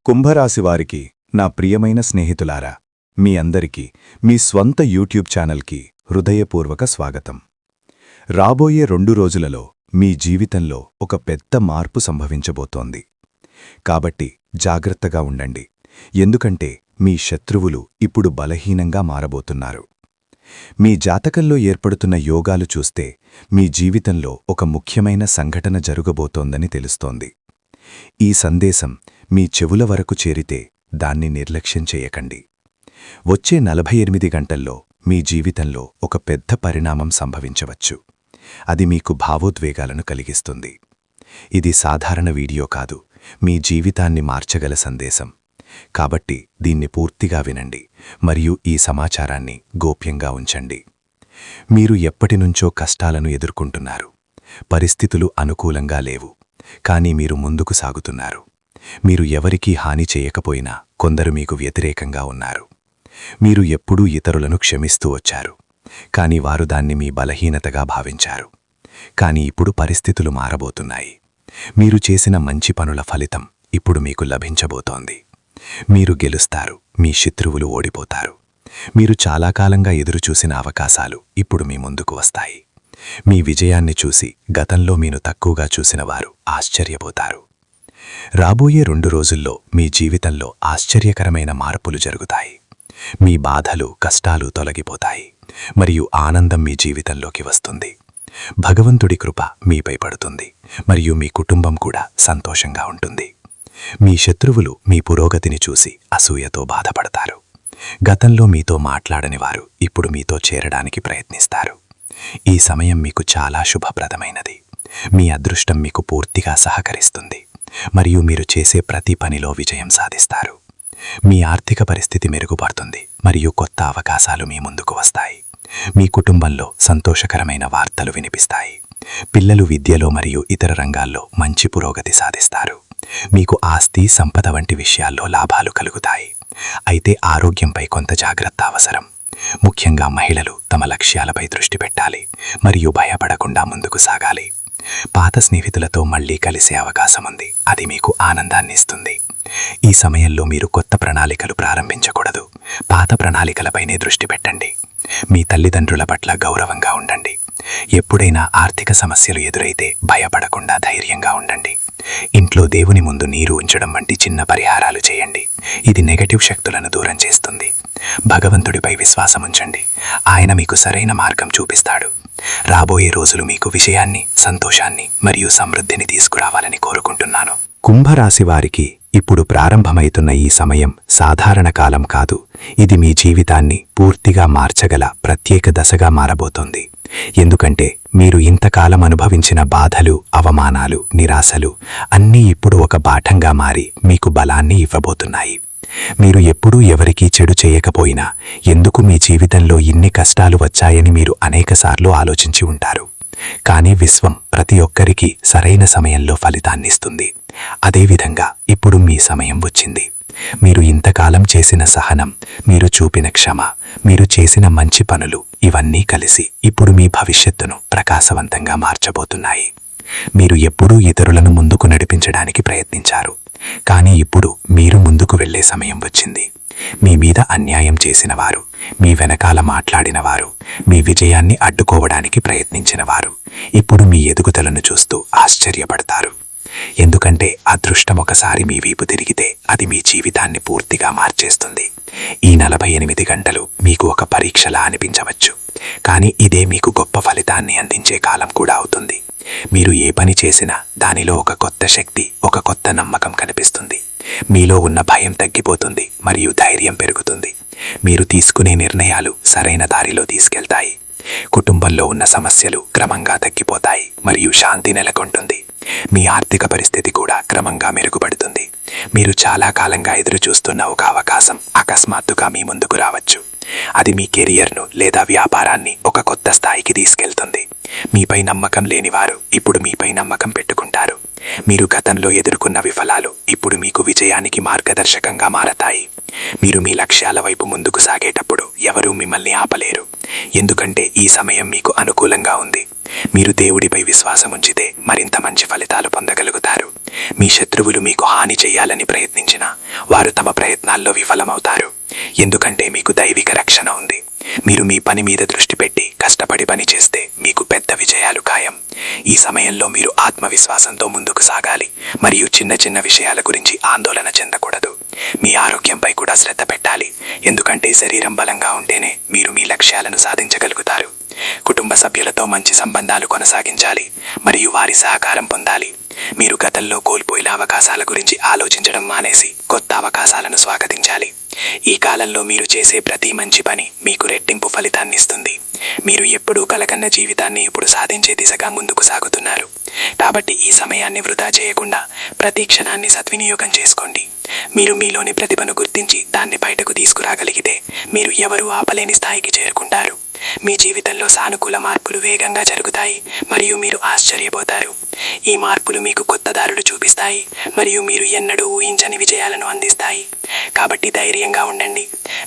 కుంభరాశివారికి నా ప్రియమైన స్నేహితులారా, మీ అందరికీ మీ స్వంత యూట్యూబ్ ఛానల్కి హృదయపూర్వక స్వాగతం. రాబోయే 2 రోజులలో మీ జీవితంలో ఒక పెద్ద మార్పు సంభవించబోతోంది. కాబట్టి జాగ్రత్తగా ఉండండి, ఎందుకంటే మీ శత్రువులు ఇప్పుడు బలహీనంగా మారబోతున్నారు. మీ జాతకంలో ఏర్పడుతున్న యోగాలు చూస్తే మీ జీవితంలో ఒక ముఖ్యమైన సంఘటన జరగబోతోందని తెలుస్తోంది. ఈ సందేశం మీ చెవుల వరకు చేరితే దాన్ని నిర్లక్ష్యం చేయకండి. వచ్చే 48 గంటల్లో మీ జీవితంలో ఒక పెద్ద పరిణామం సంభవించవచ్చు. అది మీకు భావోద్వేగాలను కలిగిస్తుంది. ఇది సాధారణ వీడియో కాదు, మీ జీవితాన్ని మార్చగల సందేశం. కాబట్టి దీన్ని పూర్తిగా వినండి మరియు ఈ సమాచారాన్ని గోప్యంగా ఉంచండి. మీరు ఎప్పటినుంచో కష్టాలను ఎదుర్కొంటున్నారు. పరిస్థితులు అనుకూలంగా లేవు, కానీ మీరు ముందుకు సాగుతున్నారు. మీరు ఎవరికీ హాని చేయకపోయినా కొందరు మీకు వ్యతిరేకంగా ఉన్నారు. మీరు ఎప్పుడూ ఇతరులను క్షమిస్తూ వచ్చారు, కానీ వారు దాన్ని మీ బలహీనతగా భావించారు. కానీ ఇప్పుడు పరిస్థితులు మారబోతున్నాయి. మీరు చేసిన మంచి పనుల ఫలితం ఇప్పుడు మీకు లభించబోతోంది. మీరు గెలుస్తారు, మీ శత్రువులు ఓడిపోతారు. మీరు చాలా కాలంగా ఎదురుచూసిన అవకాశాలు ఇప్పుడు మీ ముందుకు వస్తాయి. మీ విజయాన్ని చూసి గతంలో మీను తక్కువగా చూసిన వారు ఆశ్చర్యపోతారు. రాబోయే 2 రోజుల్లో మీ జీవితంలో ఆశ్చర్యకరమైన మార్పులు జరుగుతాయి. మీ బాధలు, కష్టాలు తొలగిపోతాయి మరియు ఆనందం మీ జీవితంలోకి వస్తుంది. భగవంతుడి కృప మీపై పడుతుంది మరియు మీ కుటుంబం కూడా సంతోషంగా ఉంటుంది. మీ శత్రువులు మీ పురోగతిని చూసి అసూయతో బాధపడతారు. గతంలో మీతో మాట్లాడని వారు ఇప్పుడు మీతో చేరడానికి ప్రయత్నిస్తారు. ఈ సమయం మీకు చాలా శుభప్రదమైనది. మీ అదృష్టం మీకు పూర్తిగా సహకరిస్తుంది మరియు మీరు చేసే ప్రతి పనిలో విజయం సాధిస్తారు. మీ ఆర్థిక పరిస్థితి మెరుగుపడుతుంది మరియు కొత్త అవకాశాలు మీ ముందుకు వస్తాయి. మీ కుటుంబంలో సంతోషకరమైన వార్తలు వినిపిస్తాయి. పిల్లలు విద్యలో మరియు ఇతర రంగాల్లో మంచి పురోగతి సాధిస్తారు. మీకు ఆస్తి, సంపద వంటి విషయాల్లో లాభాలు కలుగుతాయి. అయితే ఆరోగ్యంపై కొంత జాగ్రత్త అవసరం. ముఖ్యంగా మహిళలు తమ లక్ష్యాలపై దృష్టి పెట్టాలి మరియు భయపడకుండా ముందుకు సాగాలి. పాత స్నేహితులతో మళ్లీ కలిసే అవకాశం ఉంది, అది మీకు ఆనందాన్ని ఇస్తుంది. ఈ సమయంలో మీరు కొత్త ప్రణాళికలు ప్రారంభించకూడదు. పాత ప్రణాళికలపైనే దృష్టి పెట్టండి. మీ తల్లిదండ్రుల పట్ల గౌరవంగా ఉండండి. ఎప్పుడైనా ఆర్థిక సమస్యలు ఎదురైతే భయపడకుండా ధైర్యంగా ఉండండి. ఇంట్లో దేవుని ముందు నీరు ఉంచడం వంటి చిన్న పరిహారాలు చేయండి. ఇది నెగటివ్ శక్తులను దూరం చేస్తుంది. భగవంతుడిపై విశ్వాసం ఉంచండి, ఆయన మీకు సరైన మార్గం చూపిస్తాడు. రాబోయే రోజులు మీకు విజయాన్ని, సంతోషాన్ని మరియు సమృద్ధిని తీసుకురావాలని కోరుకుంటున్నాను. కుంభరాశి వారికి ఇప్పుడు ప్రారంభమైతున్న ఈ సమయం సాధారణ కాలం కాదు. ఇది మీ జీవితాన్ని పూర్తిగా మార్చగల ప్రత్యేక దశగా మారబోతోంది. ఎందుకంటే మీరు ఇంతకాలం అనుభవించిన బాధలు, అవమానాలు, నిరాశలు అన్నీ ఇప్పుడు ఒక పాఠంగా మారి మీకు బలాన్ని ఇవ్వబోతున్నాయి. మీరు ఎప్పుడూ ఎవరికీ చెడు చేయకపోయినా ఎందుకు మీ జీవితంలో ఇన్ని కష్టాలు వచ్చాయని మీరు అనేకసార్లు ఆలోచించి ఉంటారు. కానీ విశ్వం ప్రతి ఒక్కరికి సరైన సమయంలో ఫలితాన్నిస్తుంది. అదేవిధంగా ఇప్పుడు మీ సమయం వచ్చింది. మీరు ఇంతకాలం చేసిన సహనం, మీరు చూపిన క్షమ, మీరు చేసిన మంచి పనులు ఇవన్నీ కలిసి ఇప్పుడు మీ భవిష్యత్తును ప్రకాశవంతంగా మార్చబోతున్నాయి. మీరు ఎప్పుడూ ఇతరులను ముందుకు నడిపించడానికి ప్రయత్నించారు, కానీ ఇప్పుడు మీరు ముందుకు వెళ్లే సమయం వచ్చింది. మీ మీద అన్యాయం చేసినవారు, మీ వెనకాల మాట్లాడినవారు, మీ విజయాన్ని అడ్డుకోవడానికి ప్రయత్నించినవారు ఇప్పుడు మీ ఎదుగుదలను చూస్తూ ఆశ్చర్యపడతారు. ఎందుకంటే అదృష్టం ఒకసారి మీ వీపు తిరిగితే అది మీ జీవితాన్ని పూర్తిగా మార్చేస్తుంది. ఈ 48 గంటలు మీకు ఒక పరీక్షలా అనిపించవచ్చు, కానీ ఇదే మీకు గొప్ప ఫలితాన్ని అందించే కాలం కూడా అవుతుంది. మీరు ఏ పని చేసినా దానిలో ఒక కొత్త శక్తి, ఒక కొత్త నమ్మకం కనిపిస్తుంది. మీలో ఉన్న భయం తగ్గిపోతుంది మరియు ధైర్యం పెరుగుతుంది. మీరు తీసుకునే నిర్ణయాలు సరైన దారిలో తీసుకెళ్తాయి. కుటుంబంలో ఉన్న సమస్యలు క్రమంగా తగ్గిపోతాయి మరియు శాంతి నెలకొంటుంది. మీ ఆర్థిక పరిస్థితి కూడా క్రమంగా మెరుగుపడుతుంది. మీరు చాలా కాలంగా ఎదురుచూస్తున్న ఒక అవకాశం అకస్మాత్తుగా మీ ముందుకు రావచ్చు. అది మీ కెరియర్ను లేదా వ్యాపారాన్ని ఒక కొత్త స్థాయికి తీసుకెళ్తుంది. మీపై నమ్మకం లేనివారు ఇప్పుడు మీపై నమ్మకం పెట్టుకుంటారు. మీరు గతంలో ఎదుర్కొన్న విఫలాలు ఇప్పుడు మీకు విజయానికి మార్గదర్శకంగా మారతాయి. మీరు మీ లక్ష్యాల వైపు ముందుకు సాగేటప్పుడు ఎవరూ మిమ్మల్ని ఆపలేరు, ఎందుకంటే ఈ సమయం మీకు అనుకూలంగా ఉంది. మీరు దేవుడిపై విశ్వాసం ఉంచితే మరింత మంచి ఫలితాలు పొందగలుగుతారు. మీ శత్రువులు మీకు హాని చేయాలని ప్రయత్నించినా వారు తమ ప్రయత్నాల్లో విఫలమవుతారు, ఎందుకంటే మీకు దైవిక రక్షణ ఉంది. మీరు మీ పని మీద దృష్టి పెట్టి కష్టపడి పని చేస్తే మీకు పెద్ద విజయాలు ఖాయం. ఈ సమయంలో మీరు ఆత్మవిశ్వాసంతో ముందుకు సాగాలి మరియు చిన్న చిన్న విషయాల గురించి ఆందోళన చెందకూడదు. మీ ఆరోగ్యంపై కూడా శ్రద్ధ పెట్టాలి, ఎందుకంటే శరీరం బలంగా ఉంటేనే మీరు మీ లక్ష్యాలను సాధించగలుగుతారు. కుటుంబ సభ్యులతో మంచి సంబంధాలు కొనసాగించాలి మరియు వారి సహకారం పొందాలి. మీరు గతంలో కోల్పోయిన అవకాశాల గురించి ఆలోచించడం మానేసి కొత్త అవకాశాలను స్వాగతించాలి. ఈ కాలంలో మీరు చేసే ప్రతి మంచి పని మీకు రెట్టింపు ఫలితాన్ని ఇస్తుంది. మీరు ఎప్పుడూ కలకన్న జీవితాన్ని ఇప్పుడు సాధించే దిశగా ముందుకు సాగుతున్నారు. కాబట్టి ఈ సమయాన్ని వృధా చేయకుండా ప్రతి క్షణాన్ని సద్వినియోగం చేసుకోండి. మీరు మీలోని ప్రతిభను గుర్తించి దాన్ని బయటకు తీసుకురాగలిగితే మీరు ఎవరూ ఆపలేని స్థాయికి చేరుకుంటారు. మీ జీవితంలో సానుకూల మార్పులు వేగంగా జరుగుతాయి మరియు మీరు ఆశ్చర్యపోతారు. ఈ మార్పులు మీకు కొత్త దారులు చూపిస్తాయి మరియు మీరు ఎన్నడూ ఊహించని విజయాలను అందిస్తాయి. కాబట్టి ధైర్యంగా ఉండండి,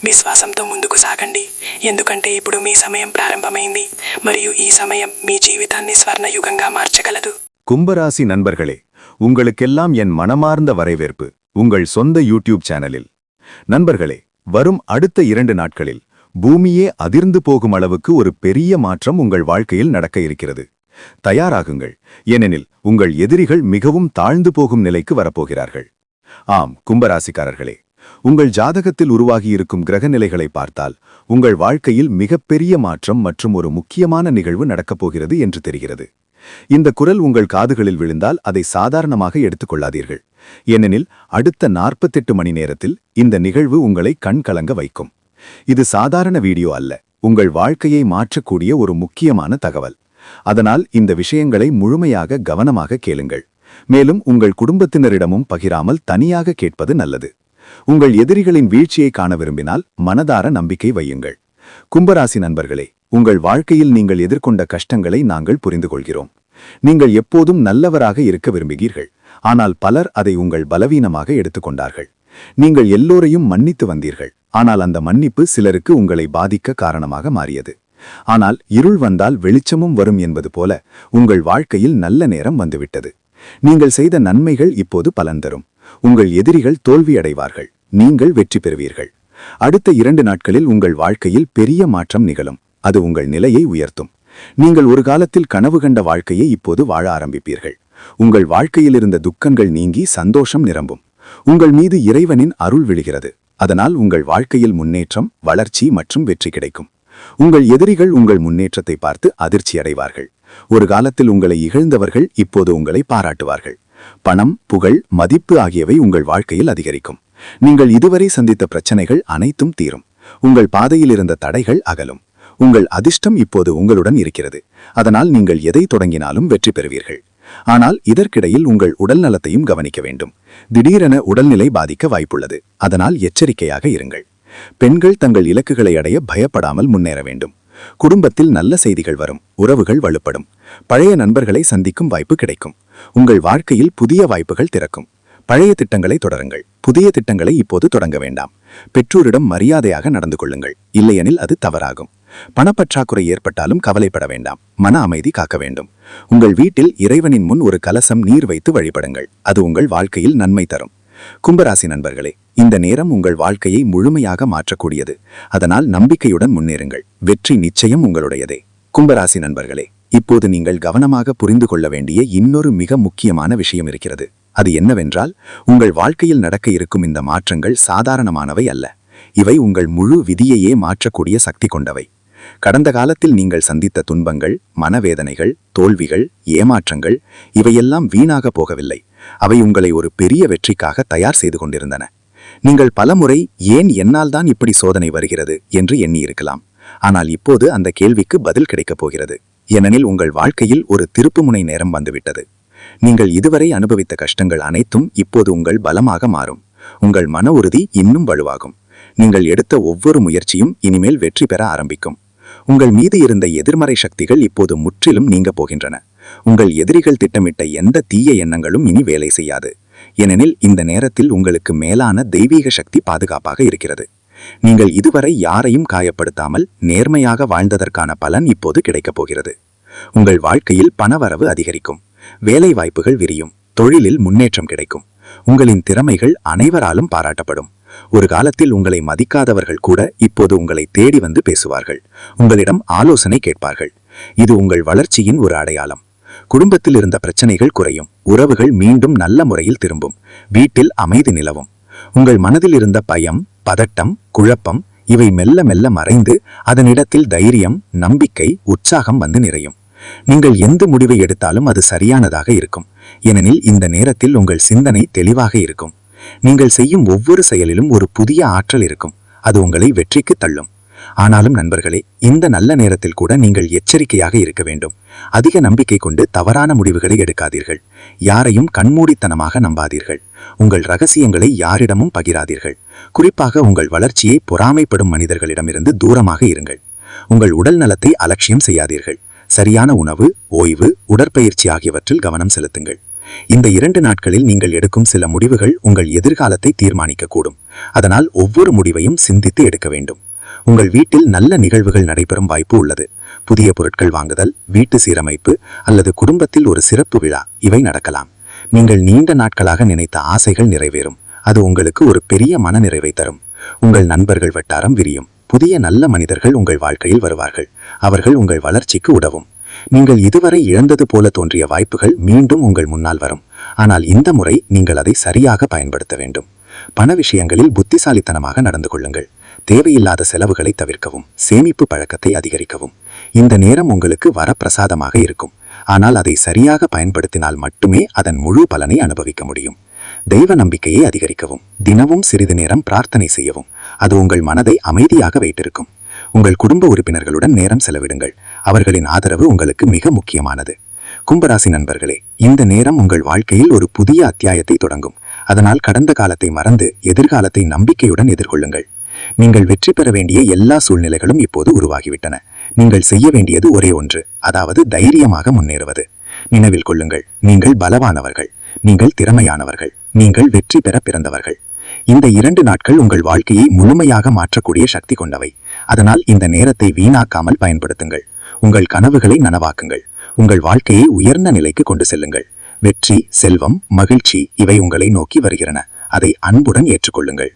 విశ్వాసంతో ముందుకు సాగండి, ఎందుకంటే ఇప్పుడు మీ సమయం ప్రారంభమైంది మరియు ఈ సమయం మీ జీవితాన్ని స్వర్ణయుగంగా మార్చగలదు. கும்பராசி நண்பர்களே, உங்களுக்கெல்லாம் என் மனமார்ந்த வரவேற்பு உங்கள் சொந்த யூடியூப் சேனலில். நண்பர்களே, வரும் அடுத்த 2 நாட்களில் பூமியே அதிர்ந்து போகும் அளவுக்கு ஒரு பெரிய மாற்றம் உங்கள் வாழ்க்கையில் நடக்க இருக்கிறது. தயாராகுங்கள், ஏனெனில் உங்கள் எதிரிகள் மிகவும் தாழ்ந்து போகும் நிலைக்கு வரப்போகிறார்கள். ஆம் கும்பராசிக்காரர்களே, உங்கள் ஜாதகத்தில் உருவாகியிருக்கும் கிரக நிலைகளை பார்த்தால் உங்கள் வாழ்க்கையில் மிகப்பெரிய மாற்றம் மற்றும் ஒரு முக்கியமான நிகழ்வு நடக்கப் போகிறது என்று தெரிகிறது. இந்த குரல் உங்கள் காதுகளில் விழுந்தால் அதை சாதாரணமாக எடுத்துக்கொள்ளாதீர்கள், ஏனெனில் அடுத்த 48 மணி நேரத்தில் இந்த நிகழ்வு உங்களை கண் கலங்க வைக்கும். இது சாதாரண வீடியோ அல்ல, உங்கள் வாழ்க்கையை மாற்றக்கூடிய ஒரு முக்கியமான தகவல். அதனால் இந்த விஷயங்களை முழுமையாக கவனமாக கேளுங்கள். மேலும் உங்கள் குடும்பத்தினரிடமும் பகிராமல் தனியாக கேட்பது நல்லது. உங்கள் எதிரிகளின் வீழ்ச்சியை காண விரும்பினால் மனதார நம்பிக்கை வையுங்கள். கும்பராசி நண்பர்களே, உங்கள் வாழ்க்கையில் நீங்கள் எதிர்கொண்ட கஷ்டங்களை நாங்கள் புரிந்து கொள்கிறோம். நீங்கள் எப்போதும் நல்லவராக இருக்க விரும்புகிறீர்கள், ஆனால் பலர் அதை உங்கள் பலவீனமாக எடுத்துக்கொண்டார்கள். நீங்கள் எல்லோரையும் மன்னித்து வந்தீர்கள், ஆனால் அந்த மன்னிப்பு சிலருக்கு உங்களை பாதிக்க காரணமாக மாறியது. ஆனால் இருள் வந்தால் வெளிச்சமும் வரும் என்பது போல உங்கள் வாழ்க்கையில் நல்ல நேரம் வந்துவிட்டது. நீங்கள் செய்த நன்மைகள் இப்போது பலன் தரும். உங்கள் எதிரிகள் தோல்வியடைவார்கள், நீங்கள் வெற்றி பெறுவீர்கள். அடுத்த 2 நாட்களில் உங்கள் வாழ்க்கையில் பெரிய மாற்றம் நிகழும். அது உங்கள் நிலையை உயர்த்தும். நீங்கள் ஒரு காலத்தில் கனவு கண்ட வாழ்க்கையை இப்போது வாழ ஆரம்பிப்பீர்கள். உங்கள் வாழ்க்கையில் இருந்த துக்கங்கள் நீங்கி சந்தோஷம் நிரம்பும். உங்கள் மீது இறைவனின் அருள் விழுகிறது. அதனால் உங்கள் வாழ்க்கையில் முன்னேற்றம், வளர்ச்சி மற்றும் வெற்றி கிடைக்கும். உங்கள் எதிரிகள் உங்கள் முன்னேற்றத்தை பார்த்து அதிர்ச்சி அடைவார்கள். ஒரு காலத்தில் உங்களை இகழ்ந்தவர்கள் இப்போது உங்களை பாராட்டுவார்கள். பணம், புகழ், மதிப்பு ஆகியவை உங்கள் வாழ்க்கையில் அதிகரிக்கும். நீங்கள் இதுவரை சந்தித்த பிரச்சனைகள் அனைத்தும் தீரும். உங்கள் பாதையில் இருந்த தடைகள் அகலும். உங்கள் அதிர்ஷ்டம் இப்போது உங்களுடன் இருக்கிறது. அதனால் நீங்கள் எதை தொடங்கினாலும் வெற்றி பெறுவீர்கள். ஆனால் இதற்கிடையில் உங்கள் உடல் நலத்தையும் கவனிக்க வேண்டும். திடீரென உடல்நிலை பாதிக்க வாய்ப்புள்ளது. அதனால் எச்சரிக்கையாக இருங்கள். பெண்கள் தங்கள் இலக்குகளை அடைய பயப்படாமல் முன்னேற வேண்டும். குடும்பத்தில் நல்ல செய்திகள் வரும். உறவுகள் வலுப்படும். பழைய நண்பர்களை சந்திக்கும் வாய்ப்பு கிடைக்கும். உங்கள் வாழ்க்கையில் புதிய வாய்ப்புகள் திறக்கும். பழைய திட்டங்களை தொடருங்கள். புதிய திட்டங்களை இப்போது தொடங்க வேண்டாம். பெற்றோரிடம் மரியாதையாக நடந்து கொள்ளுங்கள், இல்லையெனில் அது தவறாகும். பணப்பற்றாக்குறை ஏற்பட்டாலும் கவலைப்பட வேண்டாம். மன அமைதி காக்க வேண்டும். உங்கள் வீட்டில் இறைவனின் முன் ஒரு கலசம் நீர் வைத்து வழிபடுங்கள். அது உங்கள் வாழ்க்கையில் நன்மை தரும். கும்பராசி நண்பர்களே, இந்த நேரம் உங்கள் வாழ்க்கையை முழுமையாக மாற்றக்கூடியது. அதனால் நம்பிக்கையுடன் முன்னேறுங்கள். வெற்றி நிச்சயம் உங்களுடையதே. கும்பராசி நண்பர்களே, இப்போது நீங்கள் கவனமாக புரிந்து கொள்ள வேண்டிய இன்னொரு மிக முக்கியமான விஷயம் இருக்கிறது. அது என்னவென்றால், உங்கள் வாழ்க்கையில் நடக்க இருக்கும் இந்த மாற்றங்கள் சாதாரணமானவை அல்ல. இவை உங்கள் முழு விதியையே மாற்றக்கூடிய சக்தி கொண்டவை. கடந்த காலத்தில் நீங்கள் சந்தித்த துன்பங்கள், மனவேதனைகள், தோல்விகள், ஏமாற்றங்கள் இவையெல்லாம் வீணாக போகவில்லை. அவை உங்களை ஒரு பெரிய வெற்றிக்காக தயார் செய்து கொண்டிருந்தன. நீங்கள் பலமுறை ஏன் என்னால் தான் இப்படி சோதனை வருகிறது என்று எண்ணியிருக்கலாம். ஆனால் இப்போது அந்த கேள்விக்கு பதில் கிடைக்கப் போகிறது. ஏனெனில் உங்கள் வாழ்க்கையில் ஒரு திருப்புமுனை நேரம் வந்துவிட்டது. நீங்கள் இதுவரை அனுபவித்த கஷ்டங்கள் அனைத்தும் இப்போது உங்கள் பலமாக மாறும். உங்கள் மன உறுதி இன்னும் வலுவாகும். நீங்கள் எடுத்த ஒவ்வொரு முயற்சியும் இனிமேல் வெற்றி பெற ஆரம்பிக்கும். உங்கள் மீது இருந்த எதிர்மறை சக்திகள் இப்போது முற்றிலும் நீங்க போகின்றன. உங்கள் எதிரிகள் திட்டமிட்ட எந்த தீய எண்ணங்களும் இனி வேலை செய்யாது. ஏனெனில் இந்த நேரத்தில் உங்களுக்கு மேலான தெய்வீக சக்தி பாதுகாப்பாக இருக்கிறது. நீங்கள் இதுவரை யாரையும் காயப்படுத்தாமல் நேர்மையாக வாழ்ந்ததற்கான பலன் இப்போது கிடைக்கப் போகிறது. உங்கள் வாழ்க்கையில் பணவரவு அதிகரிக்கும், வேலை வாய்ப்புகள் விரியும், தொழிலில் முன்னேற்றம் கிடைக்கும். உங்களின் திறமைகள் அனைவராலும் பாராட்டப்படும். ஒரு காலத்தில் உங்களை மதிக்காதவர்கள் கூட இப்போது உங்களை தேடி வந்து பேசுவார்கள், உங்களிடம் ஆலோசனை கேட்பார்கள். இது உங்கள் வளர்ச்சியின் ஒரு அடையாளம். குடும்பத்தில் இருந்த பிரச்சனைகள் குறையும், உறவுகள் மீண்டும் நல்ல முறையில் திரும்பும், வீட்டில் அமைதி நிலவும். உங்கள் மனதில் இருந்த பயம், பதட்டம், குழப்பம் இவை மெல்ல மெல்ல மறைந்து அதனிடத்தில் தைரியம், நம்பிக்கை, உற்சாகம் வந்து நிறையும். நீங்கள் எந்த முடிவை எடுத்தாலும் அது சரியானதாக இருக்கும். ஏனெனில் இந்த நேரத்தில் உங்கள் சிந்தனை தெளிவாக இருக்கும். நீங்கள் செய்யும் ஒவ்வொரு செயலிலும் ஒரு புதிய ஆற்றல் இருக்கும். அது உங்களை வெற்றிக்கு தள்ளும். ஆனாலும் நண்பர்களே, இந்த நல்ல நேரத்தில் கூட நீங்கள் எச்சரிக்கையாக இருக்க வேண்டும். அதிக நம்பிக்கை கொண்டு தவறான முடிவுகளை எடுக்காதீர்கள். யாரையும் கண்மூடித்தனமாக நம்பாதீர்கள். உங்கள் ரகசியங்களை யாரிடமும் பகிராதீர்கள். குறிப்பாக உங்கள் வளர்ச்சியை பொறாமைப்படும் மனிதர்களிடமிருந்து தூரமாக இருங்கள். உங்கள் உடல் நலத்தை அலட்சியம் செய்யாதீர்கள். சரியான உணவு, ஓய்வு, உடற்பயிற்சி ஆகியவற்றில் கவனம் செலுத்துங்கள். இந்த 2 நாட்களில் நீங்கள் எடுக்கும் சில முடிவுகள் உங்கள் எதிர்காலத்தை தீர்மானிக்கக்கூடும். அதனால் ஒவ்வொரு முடிவையும் சிந்தித்து எடுக்க வேண்டும். உங்கள் வீட்டில் நல்ல நிகழ்வுகள் நடைபெறும் வாய்ப்பு உள்ளது. புதிய பொருட்கள் வாங்குதல், வீட்டு சீரமைப்பு அல்லது குடும்பத்தில் ஒரு சிறப்பு விழா இவை நடக்கலாம். நீங்கள் நீண்ட நாட்களாக நினைத்த ஆசைகள் நிறைவேறும். அது உங்களுக்கு ஒரு பெரிய மனநிறைவை தரும். உங்கள் நண்பர்கள் வட்டாரம் விரியும். புதிய நல்ல மனிதர்கள் உங்கள் வாழ்க்கையில் வருவார்கள். அவர்கள் உங்கள் வளர்ச்சிக்கு உதவும். நீங்கள் இதுவரை இழந்தது போல தோன்றிய வாய்ப்புகள் மீண்டும் உங்கள் முன்னால் வரும். ஆனால் இந்த முறை நீங்கள் அதை சரியாக பயன்படுத்த வேண்டும். பண விஷயங்களில் புத்திசாலித்தனமாக நடந்து கொள்ளுங்கள். தேவையில்லாத செலவுகளை தவிர்க்கவும், சேமிப்பு பழக்கத்தை அதிகரிக்கவும். இந்த நேரம் உங்களுக்கு வரப்பிரசாதமாக இருக்கும். ஆனால் அதை சரியாக பயன்படுத்தினால் மட்டுமே அதன் முழு பலனை அனுபவிக்க முடியும். தெய்வ நம்பிக்கையை அதிகரிக்கவும். தினமும் சிறிது நேரம் பிரார்த்தனை செய்யவும். அது உங்கள் மனதை அமைதியாக வைத்திருக்கும். உங்கள் குடும்ப உறுப்பினர்களுடன் நேரம் செலவிடுங்கள். அவர்களின் ஆதரவு உங்களுக்கு மிக முக்கியமானது. கும்பராசி நண்பர்களே, இந்த நேரம் உங்கள் வாழ்க்கையில் ஒரு புதிய அத்தியாயத்தை தொடங்கும். அதனால் கடந்த காலத்தை மறந்து எதிர்காலத்தை நம்பிக்கையுடன் எதிர்கொள்ளுங்கள். நீங்கள் வெற்றி பெற வேண்டிய எல்லா சூழ்நிலைகளும் இப்போது உருவாகிவிட்டன. நீங்கள் செய்ய வேண்டியது ஒரே ஒன்று, அதாவது தைரியமாக முன்னேறுவது. நினைவில் கொள்ளுங்கள், நீங்கள் பலவானவர்கள், நீங்கள் திறமையானவர்கள், நீங்கள் வெற்றி பெற பிறந்தவர்கள். இந்த 2 நாட்கள் உங்கள் வாழ்க்கையை முழுமையாக மாற்றக்கூடிய சக்தி கொண்டவை. அதனால் இந்த நேரத்தை வீணாக்காமல் பயன்படுத்துங்கள். உங்கள் கனவுகளை நனவாக்குங்கள். உங்கள் வாழ்க்கையை உயர்ந்த நிலைக்கு கொண்டு செல்லுங்கள். வெற்றி, செல்வம், மகிழ்ச்சி இவை உங்களை நோக்கி வருகிறன. அதை அன்புடன் ஏற்றுக்கொள்ளுங்கள்.